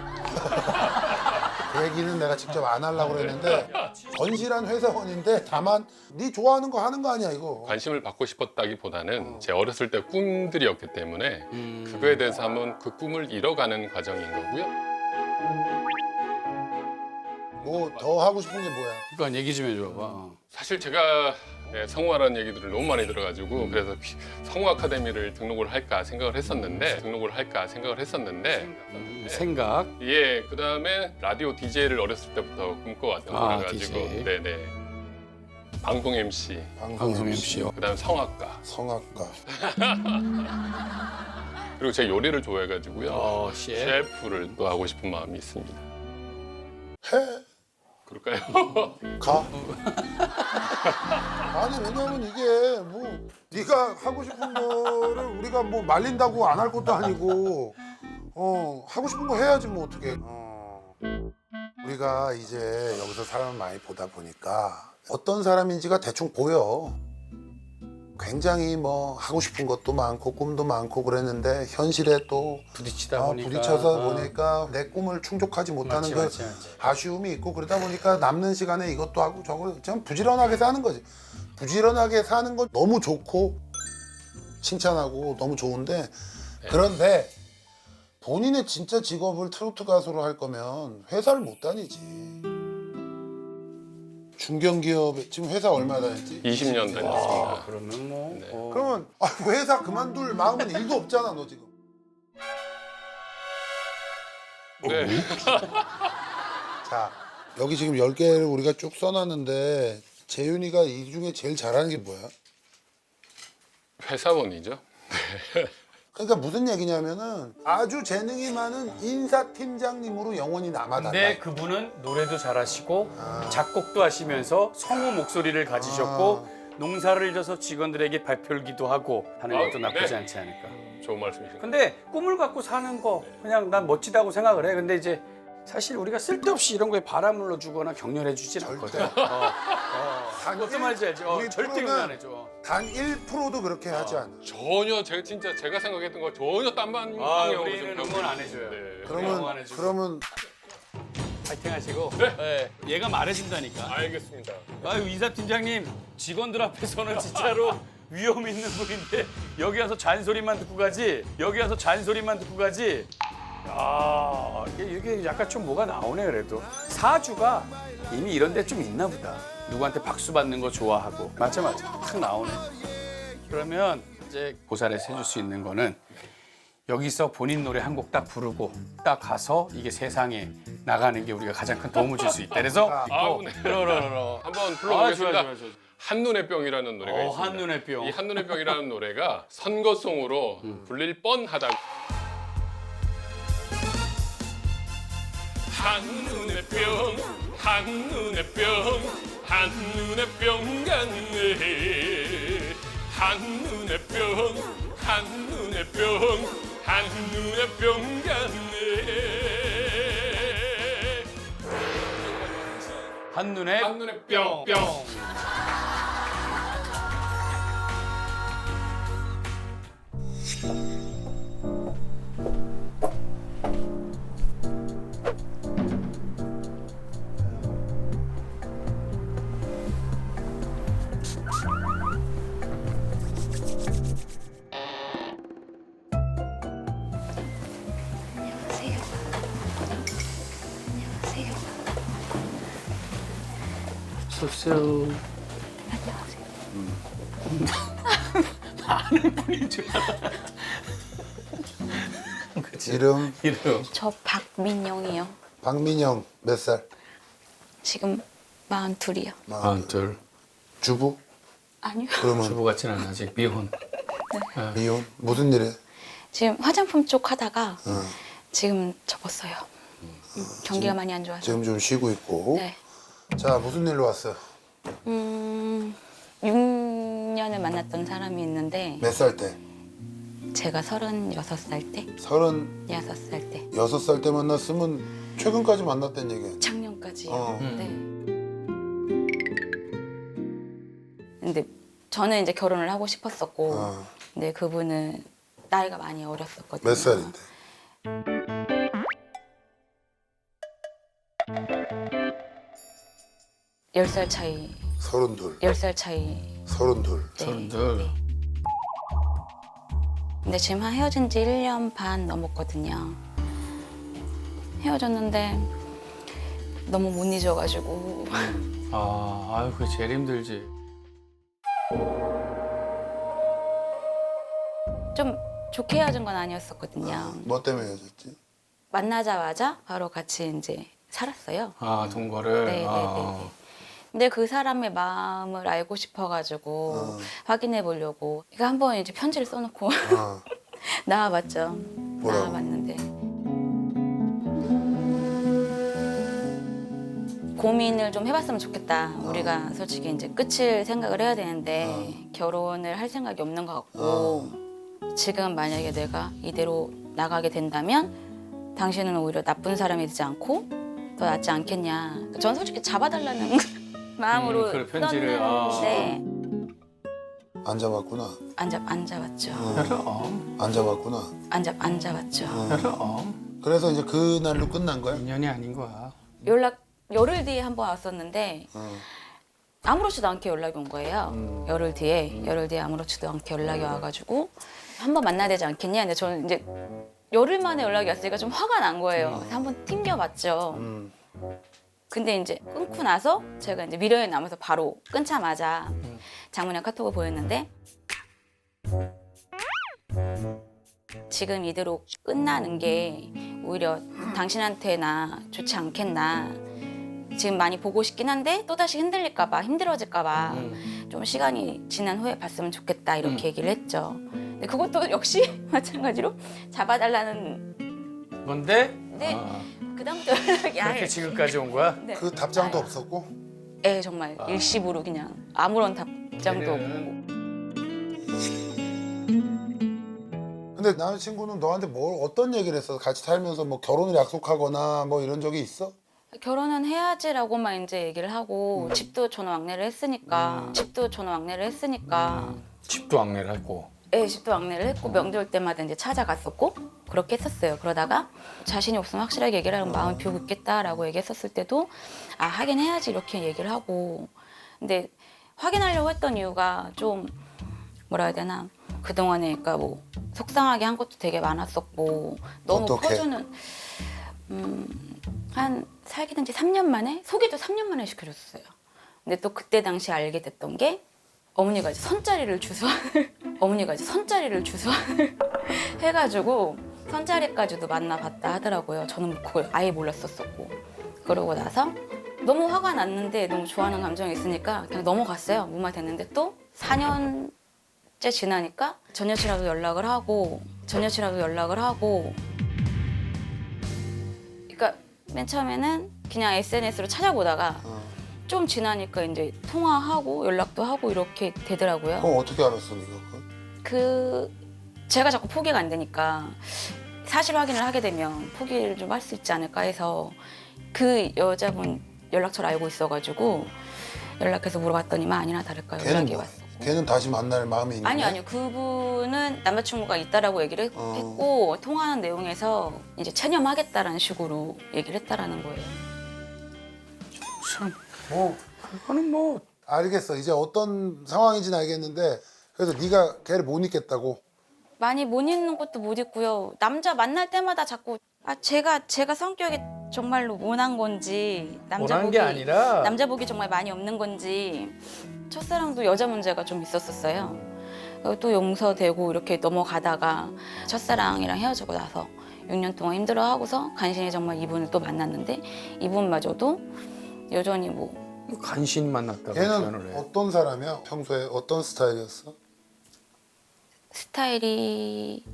그 얘기는 내가 직접 안 하려고 그랬는데 건실한 회사원인데 다만 네 좋아하는 거 하는 거 아니야 이거. 관심을 받고 싶었다기보다는 제 어렸을 때 꿈들이었기 때문에 그거에 대해서 한번 그 꿈을 이뤄가는 과정인 거고요. 뭐 더 하고 싶은 게 뭐야? 그러니까 얘기 좀 해줘봐. 사실 제가 성우하라는 얘기들을 너무 많이 들어가지고 그래서 성우 아카데미를 등록을 할까 생각을 했었는데 생각. 예, 그다음에 라디오 DJ를 어렸을 때부터 꿈꿔왔던 거라 가지고 DJ. 네네 방송 MC 방송 MC요. 그다음에 성악가 성악가. 그리고 제가 요리를 좋아해가지고요 셰프. 셰프를 또 하고 싶은 마음이 있습니다. 해. 그럴까요? 가. 아니 왜냐면 이게 뭐 네가 하고 싶은 거를 우리가 뭐 말린다고 안 할 것도 아니고 하고 싶은 거 해야지 뭐 어떻게. 우리가 이제 여기서 사람을 많이 보다 보니까 어떤 사람인지가 대충 보여. 굉장히 뭐 하고 싶은 것도 많고 꿈도 많고 그랬는데 현실에 또 부딪히다 보니까 부딪혀서 보니까 내 꿈을 충족하지 못하는 맞지, 그 맞지, 맞지. 아쉬움이 있고 그러다 보니까 남는 시간에 이것도 하고 저거 좀 부지런하게 사는 거지. 부지런하게 사는 건 너무 좋고 칭찬하고 너무 좋은데 그런데 본인의 진짜 직업을 트로트 가수로 할 거면 회사를 못 다니지. 중견기업에 지금 회사 얼마 다녔지? 20년 다녔습니다. 그러면 뭐 네. 그러면 회사 그만둘 마음은 일도 없잖아 너 지금. 네. 자 여기 지금 10개를 우리가 쭉 써놨는데 재윤이가 이 중에 제일 잘하는 게 뭐야? 회사원이죠. 그러니까 무슨 얘기냐면은 아주 재능이 많은 인사팀장님으로 영원히 남아달라. 근데 그분은 노래도 잘하시고 작곡도 하시면서 성우 목소리를 가지셨고 농사를 져서 직원들에게 발표기도 하고 하는 것도 나쁘지 네. 않지 않을까. 좋은 말씀이십니다. 근데 꿈을 갖고 사는 거 그냥 난 멋지다고 생각을 해. 근데 이제 사실 우리가 쓸데없이 이런 거에 바람을 넣어주거나 격려해 주진 않거든. 그것도 말이지 알지. 우리 절대 프로는 격려 안 해줘. 단 1%도 그렇게 하지 않아. 전혀 제가 생각했던 거 전혀 딴 방향으로 우리는 응원 안 해줘요. 네. 응원 안 해주고. 그러면 파이팅 하시고. 네. 얘가 말해준다니까. 알겠습니다. 아유 이사팀장님 직원들 앞에서는 진짜로 위험 있는 분인데 여기 와서 잔소리만 듣고 가지. 여기 와서 잔소리만 듣고 가지. 야 이게 약간 좀 뭐가 나오네 그래도. 사주가 이미 이런 데 좀 있나 보다. 누구한테 박수 받는 거 좋아하고. 맞아. 탁 나오네. 그러면 이제 보살에서 해줄 수 있는 거는 여기서 본인 노래 한 곡 딱 부르고 딱 가서 이게 세상에 나가는 게 우리가 가장 큰 도움을 줄 수 있다. 그래서 네. 그러러. 한번 불러보겠습니다. 좋아. 한눈의 병이라는 노래가 있습니다. 한눈의 뿅. 이 한눈의 병이라는 노래가 선거송으로 불릴 뻔하다. 한눈의 병, 한눈의 병, 한눈의 병 같네. 한눈의 병, 한눈의 병, 한눈의 병 같네. 한눈에 뿅, 뿅. 섭세요. 아는 분인 줄 알아. 이름 저 박민영이요. 박민영 몇 살? 지금 42이요. 둘. 주부? 아니요. 그러면 주부 같진 않아 아직 미혼. 미혼? 무슨 일해? 지금 화장품 쪽 하다가 지금 접었어요. 경기가 많이 안 좋아서. 지금 좀 쉬고 있고. 네. 자 무슨 일로 왔어? 6년을 만났던 사람이 있는데 몇 살 때? 제가 36살 때, 36살 6살 때, 때 만났으면 최근까지 만났다는 얘기야. 작년까지. 어. 네. 근데 저는 이제 결혼을 하고 싶었었고, 근데 그분은 나이가 많이 어렸었거든요. 몇 살인데? 열 살 차이. 32. 10살 차이. 32. 네. 둘. 근데 지금 한 헤어진 지 1년 반 넘었거든요. 헤어졌는데 너무 못 잊어가지고 아유 그게 제일 힘들지. 좀 좋게 헤어진 건 아니었었거든요. 뭐 때문에 헤어졌지? 만나자마자 바로 같이 이제 살았어요. 동거를. 네. 근데 그 사람의 마음을 알고 싶어가지고 확인해 보려고 이거 한번 이제 편지를 써놓고 나와봤죠. 뭐라고? 나와봤는데 고민을 좀 해봤으면 좋겠다. 우리가 솔직히 이제 끝을 생각을 해야 되는데 결혼을 할 생각이 없는 것 같고 지금 만약에 내가 이대로 나가게 된다면 당신은 오히려 나쁜 사람이 되지 않고 더 낫지 않겠냐. 전 솔직히 잡아달라는 마음으로 그래, 편지를, 썼는데 안 잡았구나. 안 잡았죠. 그럼. 안 잡았구나. 안 잡았죠. 그럼. 그래서 이제 그날로 끝난 거야? 인연이 아닌 거야. 연락 열흘 뒤에 한 번 왔었는데 아무렇지도 않게 연락이 온 거예요. 열흘 뒤에 아무렇지도 않게 연락이 와가지고 한 번 만나야 되지 않겠냐. 근데 저는 이제 열흘 만에 연락이 왔으니까 좀 화가 난 거예요. 그래서 한번 튕겨봤죠. 근데 이제 끊고 나서 제가 이제 미련이 남아서 바로 끊자마자 장모님 카톡을 보냈는데 지금 이대로 끝나는 게 오히려 당신한테나 좋지 않겠나. 지금 많이 보고 싶긴 한데 또다시 흔들릴까 봐, 힘들어질까 봐 좀 시간이 지난 후에 봤으면 좋겠다 이렇게 얘기를 했죠. 근데 그것도 역시 마찬가지로 잡아달라는 뭔데? 네. 그다음부터 연락이 그렇게 아예 지금까지 온 거야? 네. 그 답장도 없었고? 예, 정말 일시부로 그냥 아무런 답장도 없고. 근데 남자친구는 너한테 뭘 어떤 얘기를 했어? 같이 살면서 뭐 결혼을 약속하거나 뭐 이런 적이 있어? 결혼은 해야지라고만 이제 얘기를 하고 집도 전화 왕래를 했으니까 집도 왕래를 하고. 예, 집도 왕래를 했고 명절 때마다 이제 찾아갔었고 그렇게 했었어요. 그러다가 자신이 없으면 확실하게 얘기를 하면 마음이 비우고 있겠다라고 얘기했었을 때도 아 하긴 해야지 이렇게 얘기를 하고 근데 확인하려고 했던 이유가 좀 뭐라 해야 되나 그동안에 그러니까 뭐 속상하게 한 것도 되게 많았었고 너무 어떡해? 퍼주는 한 살게 된 지 3년 만에 소개도 3년 만에 시켜줬어요. 근데 또 그때 당시 알게 됐던 게 어머니가 이제 선자리를 주소안을 해가지고 선자리까지도 만나봤다 하더라고요. 저는 그걸 아예 몰랐었고 그러고 나서 너무 화가 났는데 너무 좋아하는 감정이 있으니까 그냥 넘어갔어요. 무마 됐는데 또 4년째 지나니까 전 여친하고 연락을 하고 그러니까 맨 처음에는 그냥 SNS로 찾아보다가 좀 지나니까 이제 통화하고 연락도 하고 이렇게 되더라고요. 그럼 어떻게 알았어 네가 그걸? 제가 자꾸 포기가 안 되니까 사실 확인을 하게 되면 포기를 좀 할 수 있지 않을까 해서 그 여자분 연락처를 알고 있어가지고 연락해서 물어봤더니만 아니나 다를까 연락이 왔었고. 걔는 다시 만날 마음이 있는데? 아니요. 그분은 남자친구가 있다라고 얘기를 했고 통화하는 내용에서 이제 체념하겠다라는 식으로 얘기를 했다라는 거예요. 참, 뭐, 그거는 뭐. 알겠어. 이제 어떤 상황인지는 알겠는데 그래서 네가 걔를 못 잊겠다고? 많이 못 잊는 것도 못 잊고요. 남자 만날 때마다 자꾸 제가 성격이 정말로 모난 건지 모난 게 아니라 남자 복이 정말 많이 없는 건지 첫사랑도 여자 문제가 좀 있었었어요. 또 용서되고 이렇게 넘어가다가 첫사랑이랑 헤어지고 나서 6년 동안 힘들어하고서 간신히 정말 이분을 또 만났는데 이분마저도 여전히 뭐 간신히 만났다고 걔는 표현을 해. 어떤 사람이야? 평소에 어떤 스타일이었어? 스타일이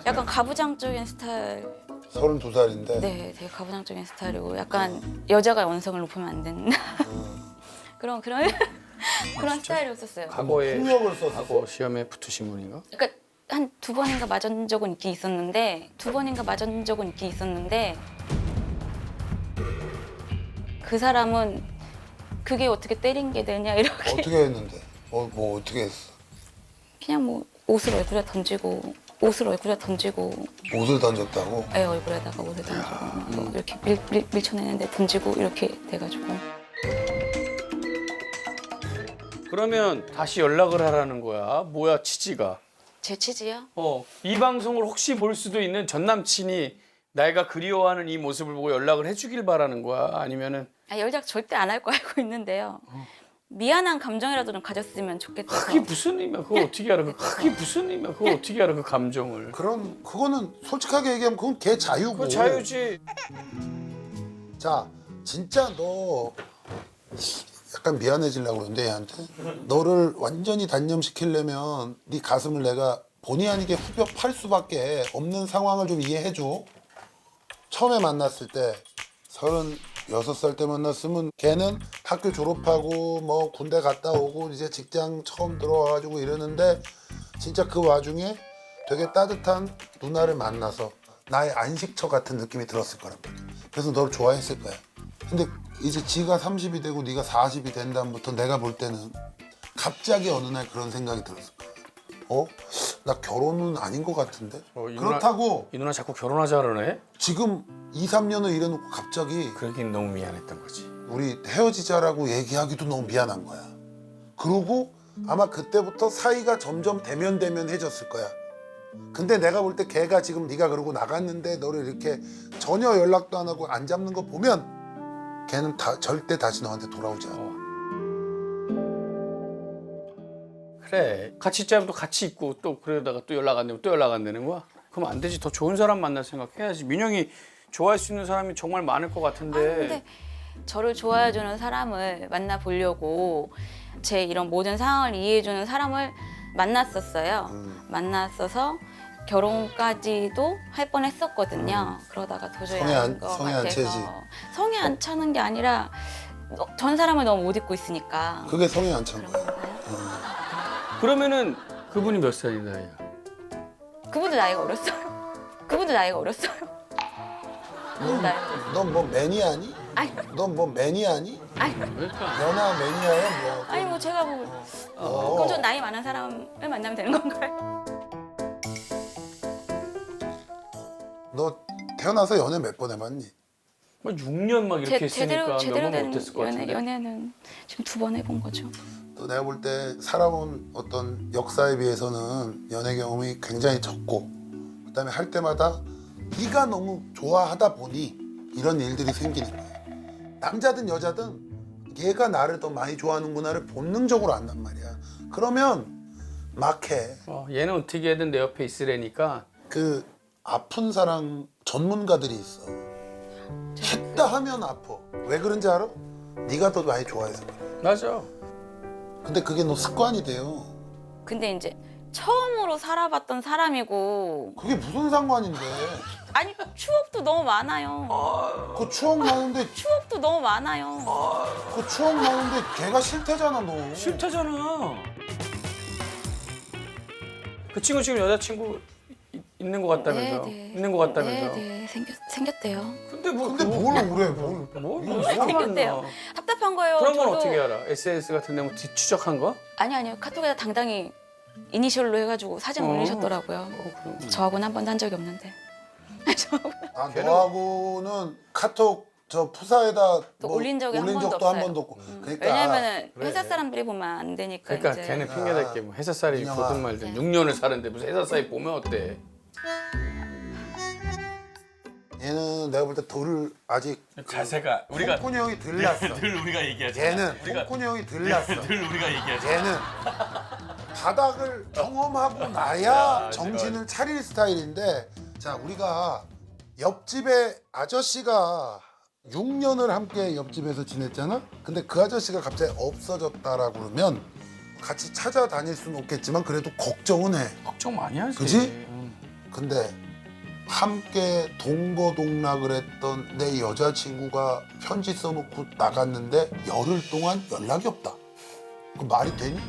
약간 가부장적인 스타일. 32살인데 네, 되게 가부장적인 스타일이고 약간 여자가 원성을 높이면 안 된다. 그런 스타일이었었어요. 과거에 폭력을 썼어? 과거 시험에 붙으신 분인가? 그러니까 한 2번인가 맞은 적은 있긴 있었는데 그 사람은 그게 어떻게 때린 게 되냐 이렇게 어떻게 했는데? 뭐 어떻게 했어? 그냥 뭐 옷을 얼굴에 던지고 옷을 던졌다고? 애 얼굴에다가 옷을 던지고 뭐 이렇게 밀쳐내는데 던지고 이렇게 돼가지고 그러면 다시 연락을 하라는 거야. 뭐야 취지가? 제 취지요? 이 방송을 혹시 볼 수도 있는 전 남친이 내가 그리워하는 이 모습을 보고 연락을 해주길 바라는 거야? 아니면은 연락 절대 안 할 거 알고 있는데요. 미안한 감정이라도 좀 가졌으면 좋겠다. 그게 무슨 의미야? 그걸 어떻게 알아? 그걸 어떻게 알아? 그 감정을? 그거는 솔직하게 얘기하면 그건 걔 자유고. 그거 자유지. 자, 진짜 너 약간 미안해지려고 그러는데 얘한테 너를 완전히 단념시키려면 네 가슴을 내가 본의 아니게 후벼 팔 수밖에 없는 상황을 좀 이해해줘. 처음에 만났을 때 6살 때 만났으면 걔는 학교 졸업하고 뭐 군대 갔다 오고 이제 직장 처음 들어와가지고 이러는데 진짜 그 와중에 되게 따뜻한 누나를 만나서 나의 안식처 같은 느낌이 들었을 거란 말이야. 그래서 너를 좋아했을 거야. 근데 이제 지가 30이 되고 네가 40이 된 다음부터 내가 볼 때는 갑자기 어느 날 그런 생각이 들었을 거야. 나 결혼은 아닌 것 같은데? 이 그렇다고 이 누나 자꾸 결혼하자 그러네? 지금 2, 3년을 일해놓고 갑자기 그러긴 너무 미안했던 거지. 우리 헤어지자라고 얘기하기도 너무 미안한 거야. 그러고 아마 그때부터 사이가 점점 대면대면해졌을 거야. 근데 내가 볼 때 걔가 지금 네가 그러고 나갔는데 너를 이렇게 전혀 연락도 안 하고 안 잡는 거 보면 걔는 절대 다시 너한테 돌아오지 않아. 그래 같이 있자면 또 같이 있고 또 그러다가 또 연락 안 되면 또 연락 안 되는 거야? 그럼 안 되지. 더 좋은 사람 만날 생각해야지. 민영이 좋아할 수 있는 사람이 정말 많을 것 같은데. 근데 저를 좋아해주는 사람을 만나보려고 제 이런 모든 상황을 이해해주는 사람을 만났었어요. 만났어서 결혼까지도 할 뻔했었거든요. 그러다가 도저히 성에 아닌 것 성에 안 같아서 채지. 성에 안 차는 게 아니라 전 사람을 너무 못 잊고 있으니까. 그게 성에 안 찬 그런 거야. 건가요? 그러면은 그분이 몇 살이나 나이야? 그분도 나이가 어렸어요. 그분도 나이가 어렸어요. 그분도 나이가 어렸어요. 넌 뭐 매니아니? 아니, 넌 뭐 매니아니? 아니, 그러니까 연하 매니아야 뭐? 아니 뭐 제가 뭐 그럼 전 나이 많은 사람을 만나면 되는 건가요? 너 태어나서 연애 몇 번 해봤니? 뭐 6년 막 이렇게 했으니까 제대로 너무 된 못했을 것 같은데. 연애는 지금 2번 해본 거죠. 또 내가 볼 때 살아온 어떤 역사에 비해서는 연애 경험이 굉장히 적고 그다음에 할 때마다 네가 너무 좋아하다 보니 이런 일들이 생기는 거야. 남자든 여자든 얘가 나를 더 많이 좋아하는구나를 본능적으로 안단 말이야. 그러면 막 해. 얘는 어떻게든 내 옆에 있으려니까. 그 아픈 사랑 전문가들이 있어. 했다 하면 아파. 왜 그런지 알아? 네가 더 많이 좋아해서 그래. 맞아. 근데 그게 너 습관이 돼요. 근데 이제 처음으로 살아봤던 사람이고 그게 무슨 상관인데? 아니 추억도 너무 많아요. 그 추억 많은데 추억도 너무 많아요. 그 추억 많은데 걔가 싫대잖아 너. 싫다잖아. 그 친구 지금 여자친구 있는 것 같다면서. 있는 것 같다면서. 네, 생겼대요. 근데 뭐 근데 뭘 오래 뭘? 이거 생겼대요. 답답한 거예요. 그런 건 저도. 어떻게 알아? SNS 같은 데 뭐 뒤추적한 거? 아니요. 카톡에다 당당히 이니셜로 해가지고 사진 올리셨더라고요. 그럼. 저하고는 한 번도 한 적이 없는데. 아 너하고는 카톡 저 푸사에다 또 올린 적이 한 번도 적도 한 없어요. 번도 없고. 그러니까 왜냐면은 그래. 회사 사람들이 보면 안 되니까 그러니까 이제. 걔는 핑계댈 게 뭐 회사살이 민영아. 보든 말든 6년을 사는데 무슨 회사살이 보면 어때? 얘는 내가 볼 때 돌을 아직 자세가 콩코니 형이 덜 났어. 우리가 얘기하자. 얘는 콩코니 형이 덜 났어. 우리가 얘기하자. 얘는 바닥을 경험하고 나야 정신을 차릴 스타일인데 자 우리가 옆집에 아저씨가 6년을 함께 옆집에서 지냈잖아? 근데 그 아저씨가 갑자기 없어졌다라고 그러면 같이 찾아다닐 수는 없겠지만 그래도 걱정은 해. 걱정 많이 하지. 그지? 근데 함께 동거동락을 했던 내 여자친구가 편지 써놓고 나갔는데 열흘 동안 연락이 없다. 그 말이 되니?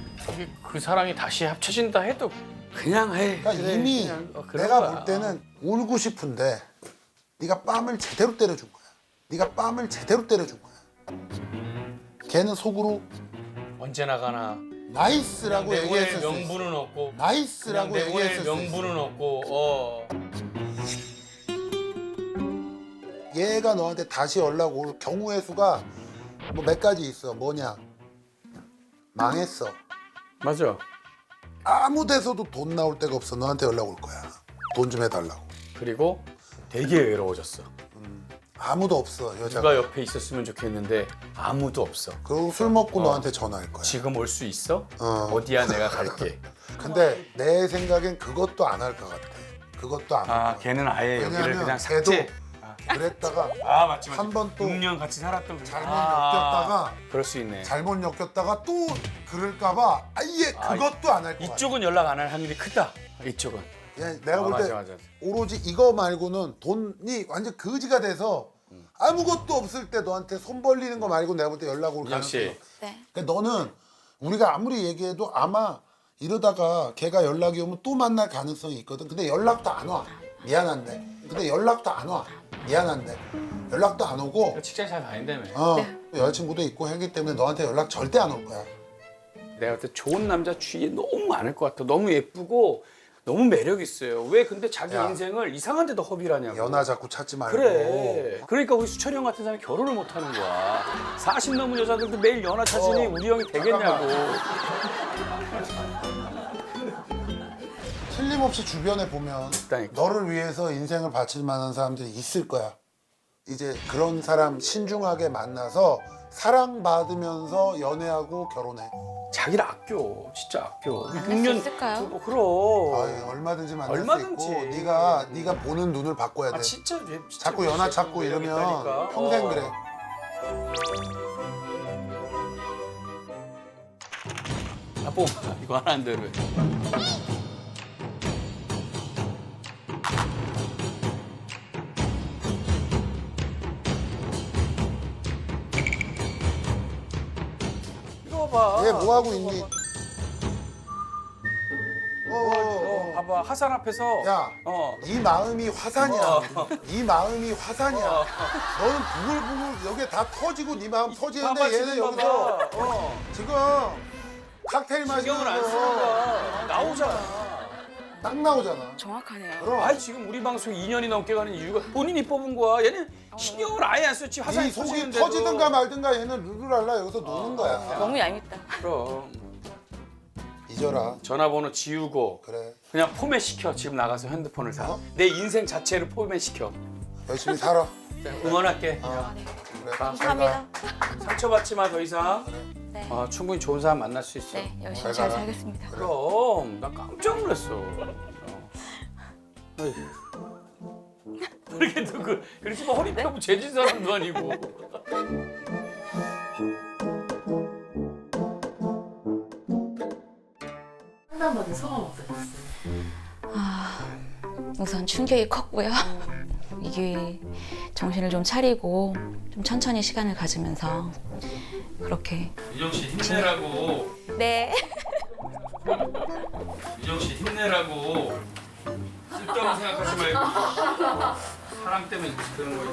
그 사랑이 다시 합쳐진다 해도 그냥 해. 그러니까 그래, 이미 그냥, 그런 내가 거야. 볼 때는 울고 싶은데 네가 뺨을 제대로 때려준 거야. 네가 뺨을 제대로 때려준 거야. 걔는 속으로 언제나 가나 나이스라고 내고의 얘기했을 수 있어. 명분은 없고 나이스라고 그냥 내고의 얘기했을 수 있어. 명분은 없고 얘가 너한테 다시 연락 올 경우의 수가 뭐 몇 가지 있어. 뭐냐? 망했어. 맞아. 아무 데서도 돈 나올 데가 없어. 너한테 연락 올 거야. 돈 좀 해달라고. 그리고 되게 외로워졌어. 아무도 없어 여자가. 누가 옆에 있었으면 좋겠는데 아무도 없어. 그리고 술 먹고 너한테 전화할 거야. 지금 올 수 있어? 어. 어디야 내가 갈게. 근데 내 생각엔 그것도 안 할 것 같아. 그것도 안 할 것 같아. 걔는 아예 여기를 왜냐면 그냥 걔도 삭제. 그랬다가 맞지. 한 번 또 6년 같이 살았던 그 잘못 엮였다가 그럴 수 있네. 잘못 엮였다가 또 그럴까봐 아예 그것도 안 할 것 같아. 이쪽은 연락 안 할 확률이 크다. 이쪽은. 그냥 내가 볼 때 맞아. 오로지 이거 말고는 돈이 완전 거지가 돼서 아무것도 없을 때 너한테 손 벌리는 거 말고 내가 볼 때 연락 올 민정 가능성이 씨. 네. 그러니까 너는 우리가 아무리 얘기해도 아마 이러다가 걔가 연락이 오면 또 만날 가능성이 있거든. 근데 연락도 안 와. 미안한데. 근데 연락도 안 와. 미안한데. 연락도 안 오고 직장 잘 다닌다며. 여자친구도 있고 하기 때문에 너한테 연락 절대 안 올 거야. 내가 볼 때 좋은 남자 주위에 너무 많을 것 같아. 너무 예쁘고 너무 매력 있어요. 왜 근데 자기 야. 인생을 이상한 데도 허비를 하냐고. 연하 자꾸 찾지 말고. 그래. 그러니까 우리 수철이 형 같은 사람이 결혼을 못 하는 거야. 40 넘은 여자들도 매일 연하 찾으니 우리 형이 되겠냐고. 틀림없이 주변에 보면 있다니까. 너를 위해서 인생을 바칠 만한 사람들이 있을 거야. 이제 그런 사람 신중하게 만나서 사랑받으면서 연애하고 결혼해. 자기를 아껴. 진짜 아껴. 만날 수 있을까요? 그럼. 아유, 얼마든지 만날 얼마든지. 수 있고 네가 보는 눈을 바꿔야 돼. 아 진짜 자꾸 연하 찾고 이러면 있다니까. 평생 그래. 아, 뽕. 이거 하나 안 되는. 이거 봐. 얘 뭐 하고 있니? 봐봐. 하산 앞에서. 야, 이 마음이 화산이야. 이 마음이 화산이야. 너는 부글부글 여기에 다 터지고 네 마음 터지는데 봐봐, 얘는 지금 여기서 봐봐. 지금 칵테일 마시는 신경을 안 거 쓰니까 나오잖아. 딱 나오잖아. 정확하네요. 그럼 아니 지금 우리 방송 2년이 넘게 가는 이유가 본인이 뽑은 거야. 얘는 신경을 아예 안 썼지. 화산이 이 속이 터지는데도. 터지든가 말든가 얘는 룰루랄라 여기서 노는 거야. 너무 얄밉다. 그럼 잊어라. 전화번호 지우고 그래. 그냥 포맷 시켜. 지금 나가서 핸드폰을 사. 내 인생 자체를 포맷 시켜. 열심히 살아. 응원할게. 그래. 감사합니다. 상처받지 마 더 이상. 네. 충분히 좋은 사람 만날 수 있어. 네, 열심히 잘 잘 가라. 살겠습니다. 그럼 나 깜짝 놀랐어. 어휴. 그렇게 누구 그렇지 뭐 허리 펴고 재진 사람도 아니고. 상담받은 소감 어떠셨어요? 우선 충격이 컸고요. 이게 정신을 좀 차리고 좀 천천히 시간을 가지면서 그렇게. 민정 씨 힘내라고. 네. 민정 씨 힘내라고. 쓸데없는 생각하지 말고. 사람 때문에 그런 거.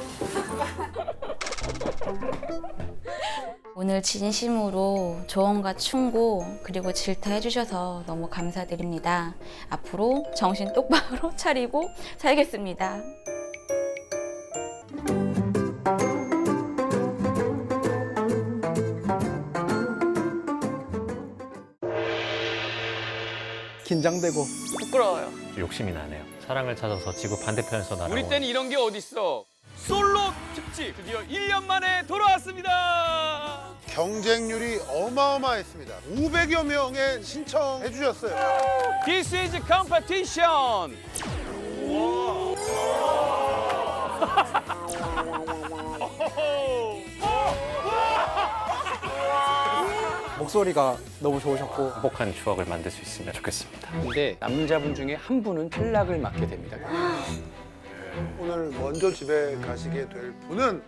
오늘 진심으로 조언과 충고 그리고 질타해 주셔서 너무 감사드립니다. 앞으로 정신 똑바로 차리고 살겠습니다. 긴장되고 부끄러워요. 욕심이 나네요. 사랑을 찾아서 지구 반대편에서 날아온 우리 때는 이런 게 어딨어. 솔로 특집 드디어 1년 만에 돌아왔습니다. 경쟁률이 어마어마했습니다. 500여 명의 신청해 주셨어요. This is competition. 목소리가 너무 좋으셨고 행복한 추억을 만들 수 있으면 좋겠습니다. 근데 남자분 중에 한 분은 탈락을 맡게 됩니다. 오늘 먼저 집에 가시게 될 분은